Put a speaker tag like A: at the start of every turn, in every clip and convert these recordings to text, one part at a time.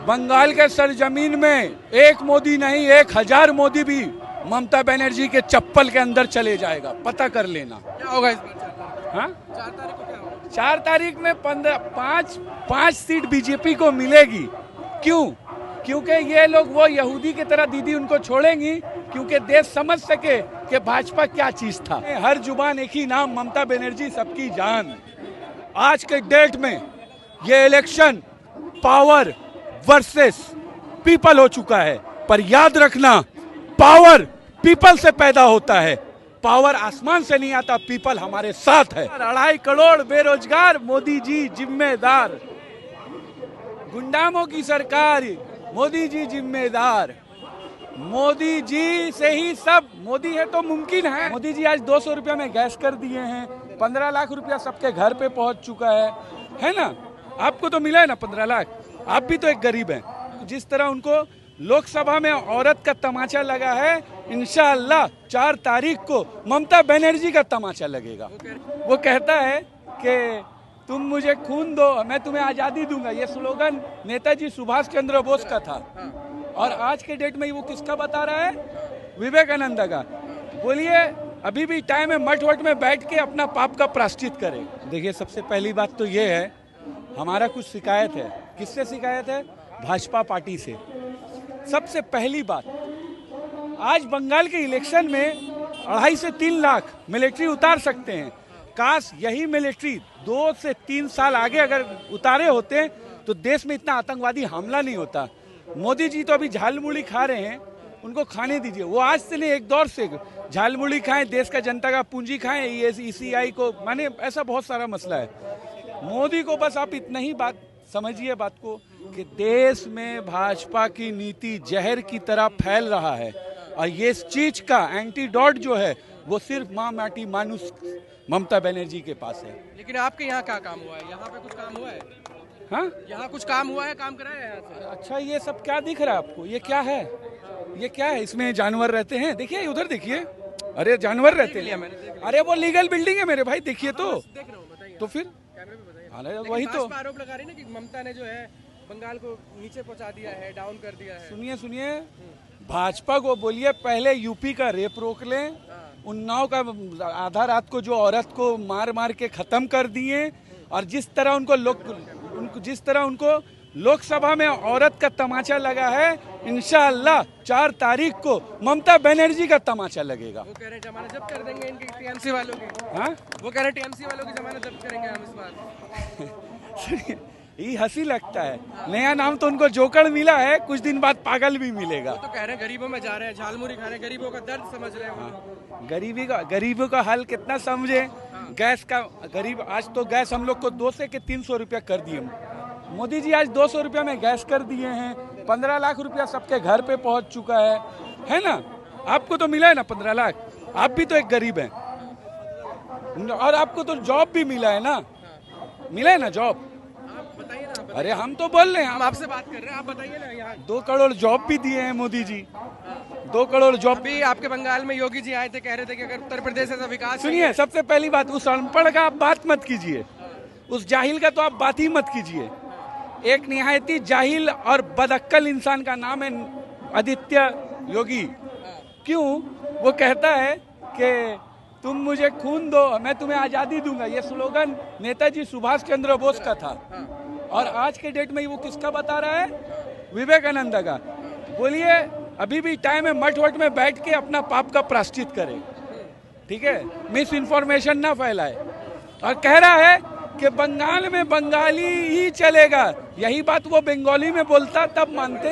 A: बंगाल के सरजमीन में एक मोदी नहीं 1000 मोदी भी ममता बनर्जी के चप्पल के अंदर चले जाएगा, पता कर लेना।
B: क्या होगा इस बार?
A: हाँ,
B: 4 तारीख को क्या होगा?
A: 4 तारीख में 5 सीट बीजेपी को मिलेगी। क्यों? क्योंकि ये लोग वो यहूदी की तरह दीदी उनको छोड़ेंगी, क्योंकि देश समझ सके कि भाजपा क्या चीज था। हर जुबान एक ही नाम, ममता बनर्जी सबकी जान। आज के डेट में ये इलेक्शन पावर वर्सेस पीपल हो चुका है, पर याद रखना पावर पीपल से पैदा होता है, पावर आसमान से नहीं आता, पीपल हमारे साथ है। 2.5 करोड़ बेरोजगार, मोदी जी जिम्मेदार। गुंडामों की सरकार, मोदी जी जिम्मेदार। मोदी जी से ही सब, मोदी है तो मुमकिन है। मोदी जी आज 200 रुपया में गैस कर दिए हैं, 15 लाख रुपया सबके घर पे पहुंच चुका है ना? आपको तो मिला है ना 15 लाख, आप भी तो एक गरीब हैं। जिस तरह उनको लोकसभा में औरत का तमाचा लगा है, इंशाअल्लाह 4 तारीख को ममता बनर्जी का तमाचा लगेगा। वो कहता है कि तुम मुझे खून दो, मैं तुम्हें आज़ादी दूंगा। ये स्लोगन नेताजी सुभाष चंद्र बोस का था, और आज के डेट में वो किसका बता रहा है? विवेकानंद का। बोलिए, अभी भी टाइम है मठ वट में बैठ के अपना पाप का प्रायश्चित करें। देखिए, सबसे पहली बात तो ये है, हमारा कुछ शिकायत है। किससे शिकायत है? भाजपा पार्टी से। सबसे पहली बात, आज बंगाल के इलेक्शन में 2.5 से 3 लाख मिलिट्री उतार सकते हैं। काश यही मिलिट्री 2 से 3 साल आगे अगर उतारे होते तो देश में इतना आतंकवादी हमला नहीं होता। मोदी जी तो अभी झालमुड़ी खा रहे हैं, उनको खाने दीजिए। वो आज से नहीं, एक दौर से झालमुड़ी खाएं, देश का जनता का पूंजी खाएं, ECI को माने, ऐसा बहुत सारा मसला है। मोदी को बस आप इतना ही बात समझिए, बात को, कि देश में भाजपा की नीति जहर की तरह फैल रहा है, और ये इस चीज का एंटीडोट जो है वो सिर्फ माँ माटी मानुस ममता बनर्जी के पास है।
B: लेकिन आपके यहाँ क्या काम हुआ है? यहाँ पे कुछ काम हुआ है?
A: हाँ,
B: यहाँ कुछ काम हुआ है, काम कराया है यहाँ से?
A: अच्छा, ये सब क्या दिख रहा है आपको? ये क्या है? ये क्या है? इसमें जानवर रहते हैं, देखिए उधर देखिए, अरे जानवर रहते हैं। अरे वो लीगल बिल्डिंग है मेरे भाई, देखिए तो।
B: देख रहा हूँ, बताइए।
A: तो फिर
B: कैमरे पे बताइए।
A: अरे वही तो
B: आरोप लगा रही ना कि ममता ने जो है बंगाल को नीचे पहुंचा दिया है, डाउन कर दिया है।
A: सुनिए, भाजपा को बोलिए पहले यूपी का रेप रोक लें, उन्नाव का आधा रात को जो औरत को मार मार के खत्म कर दिए, और जिस तरह उनको लोकसभा में औरत का तमाचा लगा है, इंशाअल्लाह 4 तारीख को ममता बनर्जी का तमाचा लगेगा।
B: वो कह रहे हैं जमानत जब्त कर देंगे इनकी, टीएमसी वालों की।
A: हाँ,
B: वो कह रहे हैं टीएमसी वालों की जमानत जब्त करेंगे हम इस बार।
A: ये हंसी लगता है। नया नाम तो उनको जोकर मिला है, कुछ दिन बाद पागल भी मिलेगा।
B: तो कह रहे हैं गरीबों में जा रहे हैं, झालमुड़ी खा रहे हैं, गरीबों का दर्द समझ रहे हैं वो लोग।
A: गरीबों का हाल कितना समझे। गैस का गरीब, आज तो गैस हम लोग को 200 के 300 रुपया कर दिए। मोदी जी आज 200 रुपया में गैस कर दिए हैं, 15 लाख रुपया सबके घर पे पहुंच चुका है ना? आपको तो मिला है ना 15 लाख, आप भी तो एक गरीब हैं, और आपको तो जॉब भी मिला है ना, मिला है ना जॉब?
B: बताइए ना।
A: अरे हम तो बोल रहे हैं,
B: हम आपसे बात कर रहे हैं, आप बताइए ना। यहाँ
A: 2 करोड़ जॉब भी दिए हैं मोदी जी, 2 करोड़ जॉब।
B: अभी आपके बंगाल में योगी जी आए थे, कह रहे थे कि अगर उत्तर प्रदेश ऐसा विकास।
A: सुनिए, सबसे पहली बात, उस अनपढ़ का आप बात मत कीजिए, उस जाहिल का तो आप बात ही मत कीजिए। एक निहायती जाहिल और बदअक्कल इंसान का नाम है आदित्य योगी। क्यों? वो कहता है कि तुम मुझे खून दो, मैं तुम्हें आज़ादी दूंगा। ये स्लोगन नेताजी सुभाष चंद्र बोस का था, और आज के डेट में वो किसका बता रहा है? विवेकानंद का। बोलिए, अभी भी टाइम है मठ वट में बैठ के अपना पाप का प्रायश्चित करें, ठीक है? मिस इन्फॉर्मेशन ना फैलाए। और कह रहा है कि बंगाल में बंगाली ही चलेगा। यही बात वो बंगाली में बोलता तब मानते।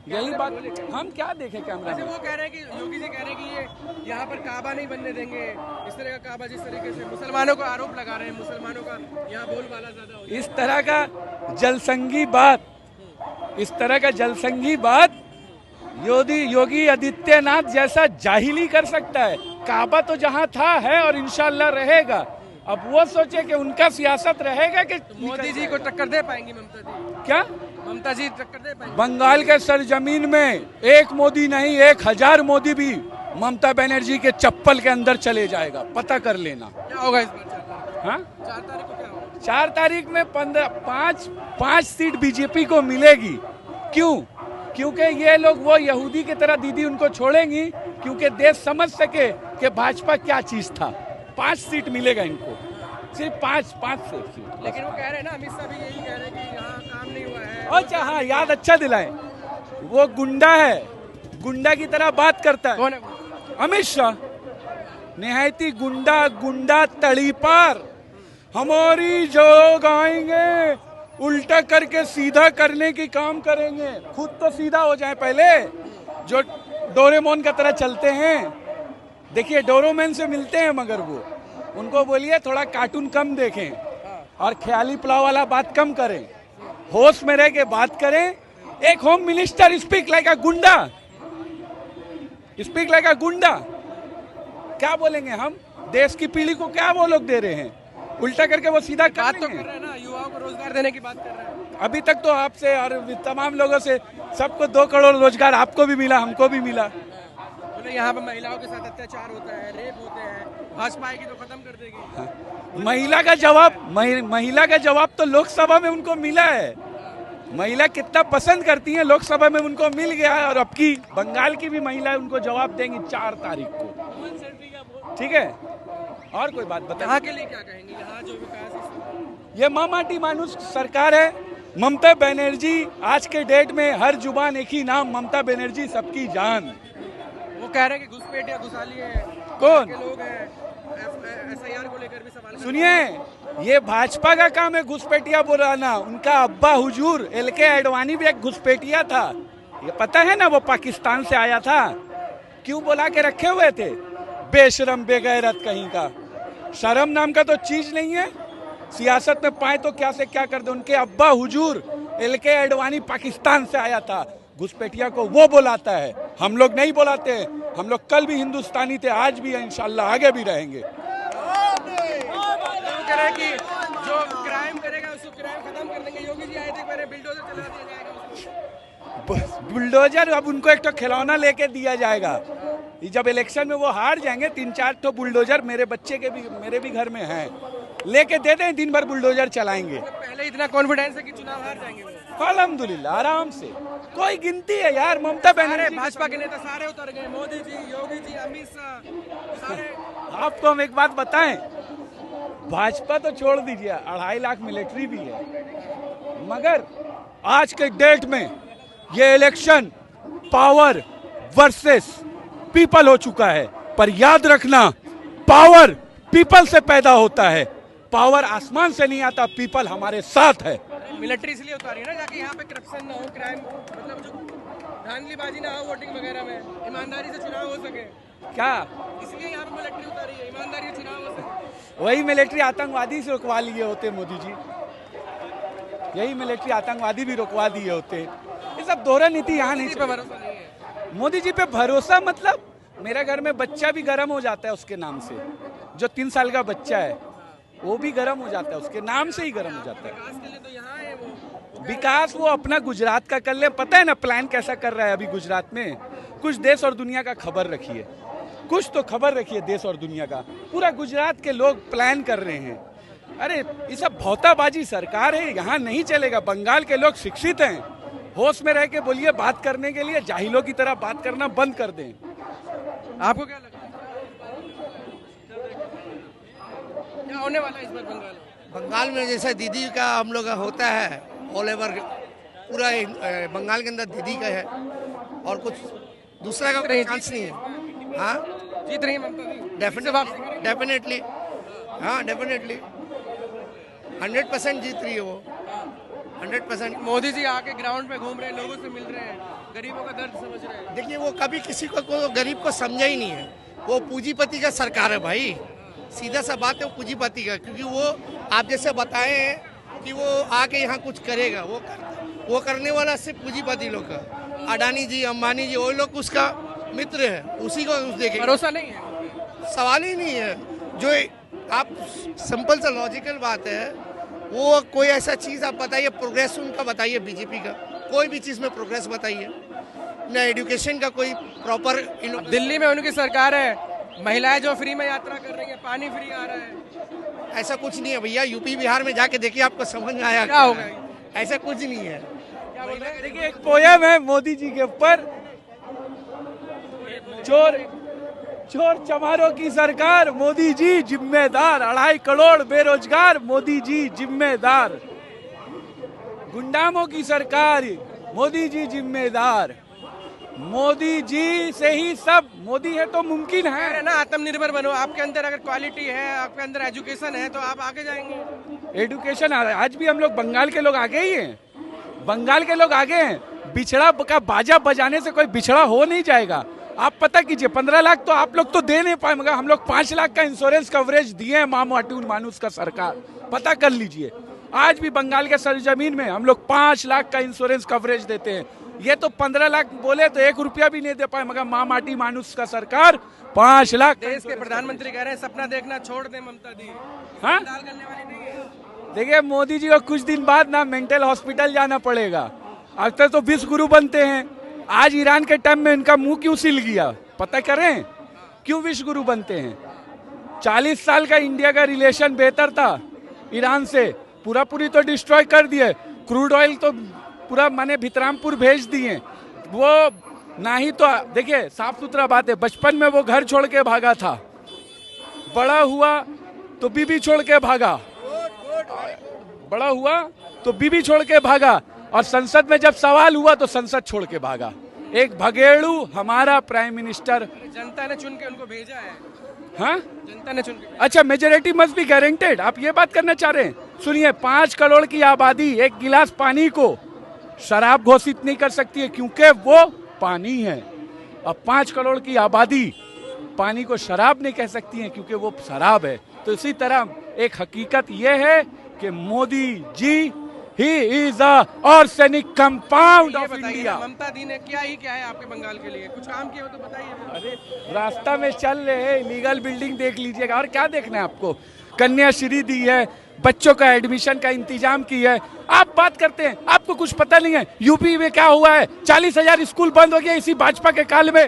A: यही बात हम क्या देखें कैमरा में?
B: वो कह रहे हैं कि योगी जी कह रहे हैं कि ये यहाँ पर काबा नहीं बनने देंगे, इस तरह का काबा, जिस तरीके से मुसलमानों को आरोप लगा रहे हैं, मुसलमानों का यहाँ बोलबाला ज्यादा हो।
A: इस तरह का जलसंगी बात योगी आदित्यनाथ जैसा जाहिली कर सकता है। काबा तो जहाँ था है और इंशाल्लाह रहेगा। अब वो सोचे कि उनका सियासत रहेगा कि
B: मोदी जी को टक्कर दे पाएंगी ममता जी?
A: क्या
B: ममता जी टक्कर दे पाएंगी?
A: बंगाल के सरजमीन में एक मोदी नहीं 1000 मोदी भी ममता बनर्जी के चप्पल के अंदर चले जाएगा, पता कर लेना।
B: क्या होगा इस बार?
A: हाँ,
B: 4 तारीख को क्या होगा?
A: 4 तारीख में 5 सीट बीजेपी को मिलेगी। क्यों? क्योंकि ये लोग वो यहूदी की तरह दीदी उनको छोड़ेंगी, क्योंकि देश समझ सके कि भाजपा क्या चीज था। 5 सीट मिलेगा इनको, सिर्फ 5 सीट।
B: लेकिन वो कह रहे हैं ना, अमित शाह भी यही कह रहे हैं कि यहाँ काम नहीं हुआ है।
A: अच्छा हाँ, याद अच्छा दिलाए, वो गुंडा है, गुंडा की तरह बात करता है।
B: कौन है?
A: अमित शाह निहायती गुंडा तड़ी पार। हमारी जो गाएंगे उल्टा करके सीधा करने की काम करेंगे, खुद तो सीधा हो जाए पहले। जो डोरेमोन का तरह चलते हैं, देखिए डोरेमोन से मिलते हैं, मगर वो उनको बोलिए थोड़ा कार्टून कम देखें और ख्याली पुलाव वाला बात कम करें, होश में रह के बात करें। एक होम मिनिस्टर स्पीक लाइक अ गुंडा, स्पीक लाइक अ गुंडा। क्या बोलेंगे हम? देश की पीढ़ी को क्या वो लोग दे रहे हैं? उल्टा करके वो सीधा
B: बात तो कर रहे हैं ना, युवाओं को रोजगार देने की बात कर रहे हैं।
A: अभी तक तो आपसे और तमाम लोगों से सबको 2 करोड़ रोजगार आपको भी मिला, हमको भी मिला।
B: बोले यहाँ पे महिलाओं के साथ अत्याचार होता है, रेप होते हैं, भाजपा आएगी तो खत्म कर देगी।
A: हाँ। महिला का जवाब तो लोकसभा में उनको मिला है। महिला कितना पसंद करती हैं, लोकसभा में उनको मिल गया है। और अब की बंगाल की भी महिला उनको जवाब देंगी 4 तारीख को, ठीक है? और कोई बात बता,
B: यहाँ के लिए क्या कहेंगे? यहाँ जो विकास,
A: ये माटी मानुष सरकार है। ममता बनर्जी आज के डेट में हर जुबान एक ही नाम, ममता बनर्जी सबकी जान।
B: वो कह रहे हैं कि घुसपैठिया घुसाली है,
A: कौन?
B: के लोग हैं, SIR को लेकर भी सवाल।
A: सुनिए, ये भाजपा का काम है घुसपैठिया बुलाना। उनका अब्बा हुजूर LK आडवाणी भी एक घुसपैठिया था, ये पता है ना? वो पाकिस्तान से आया था, क्यों बुला के रखे हुए थे? बेशरम बेगैरत कहीं का, शर्म नाम का तो चीज नहीं है। सियासत में पाए तो क्या से क्या कर दे। उनके अब्बा हुजूर LK आडवाणी पाकिस्तान से आया था, घुसपैठिया को वो बुलाता है, हम लोग नहीं बुलाते। हम लोग कल भी हिंदुस्तानी थे, आज भी है, इंशाल्लाह आगे भी रहेंगे।
B: कह रहे हैं कि जो क्राइम करेगा उसको क्राइम खत्म कर देंगे। योगी जी आए थे, मैंने बिल्डोजर चला दिया जाएगा।
A: बुलडोजर अब उनको एक तो खिलौना लेके दिया जाएगा। जब इलेक्शन में वो हार जाएंगे, 3-4 तो बुलडोजर मेरे बच्चे के भी, मेरे भी घर में हैं, लेके दे दें, दिन भर बुलडोजर चलाएंगे।
B: पहले इतना कॉन्फिडेंस है कि चुनाव हार जाएंगे वो।
A: अल्हम्दुलिल्लाह, आराम से, कोई गिनती है यार। ममता बनर्जी,
B: भाजपा के नेता सारे उतर गए, मोदी जी, योगी जी, अमित शाह सारे।
A: आपको हम एक बात बताएं, भाजपा तो छोड़ दीजिए, 2.5 लाख मिलिट्री भी है, मगर आज के डेट में ये इलेक्शन पावर वर्सेस पीपल हो चुका है। पर याद रखना, पावर पीपल से पैदा होता है, पावर आसमान से नहीं आता, पीपल हमारे साथ है।
B: मिलिट्री इसलिए उतारी है ना, जाके यहाँ पे करप्शन ना हो, क्राइम मतलब जो धांधलीबाजी ना हो वोटिंग वगैरह में, ईमानदारी से चुनाव हो सके।
A: क्या?
B: इसलिए यहाँ पे मिलिट्री उतारी है, ईमानदारी से चुनाव हो सके।
A: वही मिलिट्री आतंकवादी से रुकवा लिए होते मोदी जी, यही मिलिट्री आतंकवादी भी रुकवा दिए होते। ये सब दोहरा नीति यहाँ नहीं।
B: पे भरोसा नहीं है
A: मोदी जी पे भरोसा मतलब, मेरे घर में बच्चा भी गर्म हो जाता है उसके नाम से। जो 3 साल का बच्चा है वो भी गर्म हो जाता है, उसके नाम से ही गर्म हो जाता है।
B: विकास के लिए तो यहाँ है वो।
A: विकास वो अपना गुजरात का कर ले, पता है ना प्लान कैसा कर रहा है अभी गुजरात में? कुछ देश और दुनिया का खबर रखिए, कुछ तो खबर रखिए देश और दुनिया का। पूरा गुजरात के लोग प्लान कर रहे हैं। अरे ये सब भौताबाजी सरकार है, यहाँ नहीं चलेगा। बंगाल के लोग शिक्षित हैं, होश में रह के बोलिए, बात करने के लिए जाहिलों की तरह बात करना बंद कर दें।
B: आपको क्या लगता है क्या होने वाला है इस बार बंगाल में?
C: बंगाल में जैसा दीदी का हम लोग का होता है, ऑल ओवर पूरा बंगाल के अंदर दीदी का है, और कुछ दूसरा का कोई चांस नहीं है। हाँ,
B: जीत रही है ममता जी?
C: डेफिनेटली, हाँ डेफिनेटली 100% जीत रही है वो, 100%।
B: मोदी जी आके ग्राउंड पे घूम रहे हैं, लोगों से मिल रहे हैं, गरीबों का दर्द समझ रहे हैं।
C: देखिए वो कभी किसी को गरीब को समझा ही नहीं है। वो पूंजीपति का सरकार है भाई, सीधा सा बात है, वो पूंजीपति का। क्योंकि वो आप जैसे बताए हैं कि वो आके यहाँ कुछ करेगा, वो करने वाला सिर्फ पूंजीपति लोग का। अडानी जी, अंबानी जी, वो लोग उसका मित्र है, उसी को देखेंगे।
B: भरोसा नहीं है,
C: सवाल ही नहीं है। जो आप सिंपल सा लॉजिकल बात है, वो कोई ऐसा चीज़ आप बताइए, प्रोग्रेस उनका बताइए, बीजेपी का कोई भी चीज़ में प्रोग्रेस बताइए ना। एजुकेशन का कोई प्रॉपर
B: दिल्ली में उनकी सरकार है, महिलाएं जो फ्री में यात्रा कर रही है, पानी फ्री आ रहा है।
C: ऐसा कुछ नहीं है भैया। यूपी बिहार में जाके देखिए, आपको समझ में आया
B: क्या होगा?
C: ऐसा कुछ नहीं है।
B: क्या क्या बोल रहे हैं?
A: देखिए एक पोयम है मोदी जी के ऊपर, चोर चोर चमारों की सरकार मोदी जी जिम्मेदार, 2.5 करोड़ बेरोजगार मोदी जी जिम्मेदार, गुंडामों की सरकार मोदी जी जिम्मेदार, मोदी जी से ही सब, मोदी है तो मुमकिन
B: कह रहे
A: है।
B: हैं ना आत्मनिर्भर बनो, आपके अंदर अगर क्वालिटी है, आपके अंदर एजुकेशन है तो आप आगे जाएंगे।
A: एडुकेशन आज भी हम लोग बंगाल के लोग आगे ही हैं, बंगाल के लोग आगे हैं। बिछड़ा का बाजा बजाने से कोई बिछड़ा हो नहीं जाएगा। आप पता कीजिए 15 लाख तो आप लोग तो दे नहीं पाए, मगर हम लोग 5 लाख का इंश्योरेंस कवरेज दिए हैं मानूस का सरकार, पता कर लीजिए। आज भी बंगाल के सरजमीन में हम लोग 5 लाख का इंश्योरेंस कवरेज देते हैं। ये तो 15 लाख बोले तो 1 रुपया भी नहीं दे पाए, मगर मानूस का सरकार 5 लाख।
B: देश के प्रधानमंत्री कह रहे हैं सपना देखना छोड़ दे ममता दी,
A: हाँ
B: दाल करने वाली नहीं है।
A: देखिए मोदी जी को कुछ दिन बाद ना मेंटल हॉस्पिटल जाना पड़ेगा। अक्सर तो विश्व गुरु बनते हैं, आज ईरान के टाइम में इनका मुंह क्यों सिल गया पता करें, क्यों विश्व गुरु बनते हैं? 40 साल का इंडिया का रिलेशन बेहतर था ईरान से, पूरी तो डिस्ट्रॉय कर दिए। क्रूड ऑयल तो पूरा माने भितरामपुर भेज दिए। वो ना ही तो देखिए साफ सुथरा बात है, बचपन में वो घर छोड़ के भागा था, बड़ा हुआ तो बीबी छोड़ के भागा, बड़ा हुआ तो बीबी छोड़ के भागा, और संसद में जब सवाल हुआ तो संसद छोड़ के भागा। एक भगेड़ू हमारा प्राइम मिनिस्टर।
B: जनता ने चुन के उनको भेजा है।
A: हाँ
B: जनता ने चुन के
A: अच्छा, मेजोरिटी मस्ट बी गारंटेड, आप ये बात करना चाह रहे हैं? सुनिए, 5 करोड़ की आबादी एक गिलास पानी को शराब घोषित नहीं कर सकती है, क्योंकि वो पानी है। अब 5 करोड़ की आबादी पानी को शराब नहीं कह सकती है, क्योंकि वो शराब है। तो इसी तरह एक हकीकत यह है कि Modi ji he is arsenic compound
B: ये
A: ऑफ
B: बताइए
A: इंडिया।
B: ना, ममता दी ने क्या है आपके बंगाल के लिए? कुछ काम किया हो तो बताइए।
A: अरे रास्ता में चल रहे हैं, लीगल बिल्डिंग देख लीजिएगा, और क्या देखना है आपको? कन्याश्री दी है, बच्चों का एडमिशन का इंतजाम की है। आप बात करते हैं, आपको कुछ पता नहीं है। यूपी में क्या हुआ है, 40,000 स्कूल बंद हो गया इसी भाजपा के काल में।